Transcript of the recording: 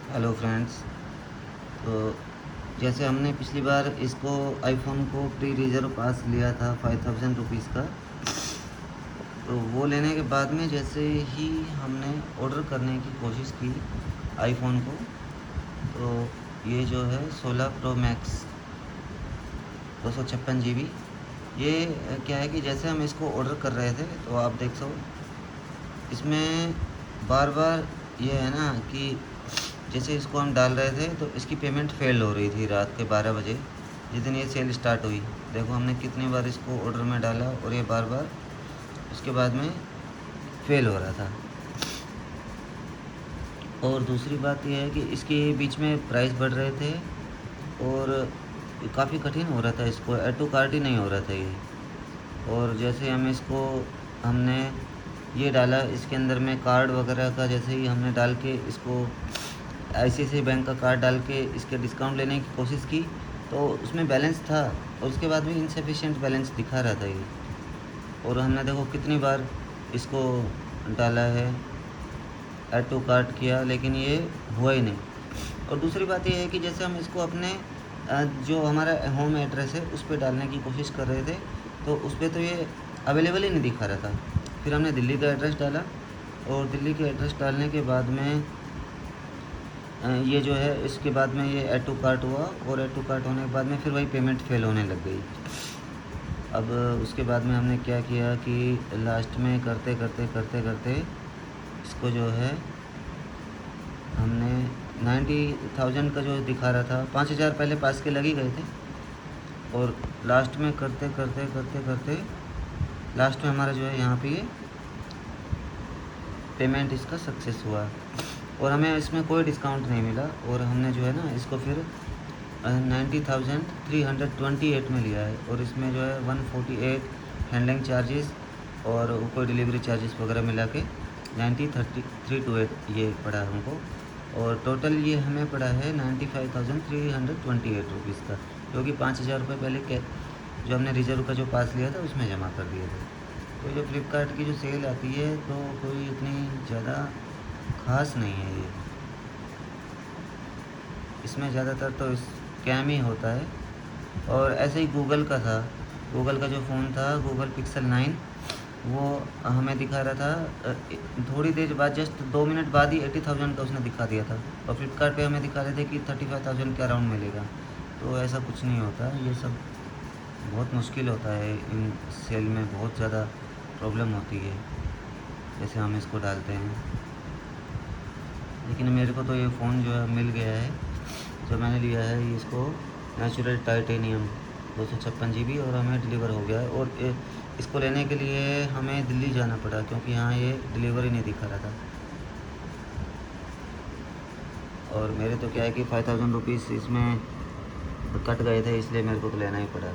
Hello friends. तो जैसे हमने पिछली बार इसको आईफोन को प्री रिजर्व पास लिया था 5000 रुपीज़ का। तो वो लेने के बाद में जैसे ही हमने ऑर्डर करने की कोशिश की आईफोन को, तो ये जो है 16 प्रो मैक्स 256 GB, ये क्या है कि जैसे हम इसको ऑर्डर कर रहे थे तो आप देख सको इसमें बार बार ये है ना कि जैसे इसको हम डाल रहे थे तो इसकी पेमेंट फेल हो रही थी रात के 12 बजे जिस दिन ये सेल स्टार्ट हुई। देखो हमने कितनी बार इसको ऑर्डर में डाला और ये बार बार उसके बाद में फेल हो रहा था। और दूसरी बात यह है कि इसके बीच में प्राइस बढ़ रहे थे और काफ़ी कठिन हो रहा था, इसको ऐड टू कार्ट ही नहीं हो रहा था ये। और जैसे हम इसको हमने ये डाला इसके अंदर में कार्ड वगैरह का, जैसे ही हमने डाल के इसको ICICI बैंक का कार्ड डाल के इसके डिस्काउंट लेने की कोशिश की तो उसमें बैलेंस था और उसके बाद भी इनसफिशिएंट बैलेंस दिखा रहा था ये। और हमने देखो कितनी बार इसको डाला है, ऐड टू कार्ट किया, लेकिन ये हुआ ही नहीं। और दूसरी बात ये है कि जैसे हम इसको अपने जो हमारा होम एड्रेस है उस पर डालने की कोशिश कर रहे थे तो उस पर तो ये अवेलेबल ही नहीं दिखा रहा था। फिर हमने दिल्ली का एड्रेस डाला और दिल्ली के एड्रेस डालने के बाद में ये जो है इसके बाद में ये ऐड टू कार्ट हुआ और ऐड टू कार्ट होने के बाद में फिर वही पेमेंट फेल होने लग गई। अब उसके बाद में हमने क्या किया कि लास्ट में करते करते करते करते इसको जो है हमने 90,000 का जो दिखा रहा था, 5,000 पहले पास के लग ही गए थे और लास्ट में करते करते करते करते लास्ट में हमारा जो है यहाँ पे ये पेमेंट इसका सक्सेस हुआ और हमें इसमें कोई डिस्काउंट नहीं मिला। और हमने जो है ना इसको फिर 90,328 में लिया है और इसमें जो है 148 हैंडलिंग चार्जेस और कोई डिलीवरी चार्जेस वगैरह मिला के 90,328 ये पड़ा हमको। और टोटल ये हमें पड़ा है 95,328 रुपीज़ का, जो कि 5,000 रुपये पहले के जो हमने रिजर्व का जो पास लिया था उसमें जमा कर दिए थे। तो जो फ्लिपकार्ट की जो सेल आती है तो कोई इतनी ज़्यादा ख़ास नहीं है ये, इसमें ज़्यादातर तो स्कैम ही होता है। और ऐसे ही गूगल का था, गूगल का जो फ़ोन था गूगल पिक्सल 9, वो हमें दिखा रहा था थोड़ी देर बाद, जस्ट 2 मिनट बाद ही 80,000 का उसने दिखा दिया था और फ्लिपकार्ट पे हमें दिखा रहे थे कि 35,000 के अराउंड मिलेगा। तो ऐसा कुछ नहीं होता, ये सब बहुत मुश्किल होता है, इन सेल में बहुत ज़्यादा प्रॉब्लम होती है जैसे हम इसको डालते हैं। लेकिन मेरे को तो ये फ़ोन जो है मिल गया है, जो मैंने लिया है ये इसको नेचुरल टाइटेनियम 256 GB और हमें डिलीवर हो गया है। और इसको लेने के लिए हमें दिल्ली जाना पड़ा क्योंकि यहाँ ये डिलीवरी नहीं दिखा रहा था। और मेरे तो क्या है कि 5,000 रुपीज़ इसमें कट गए थे, इसलिए मेरे को तो लेना ही पड़ा।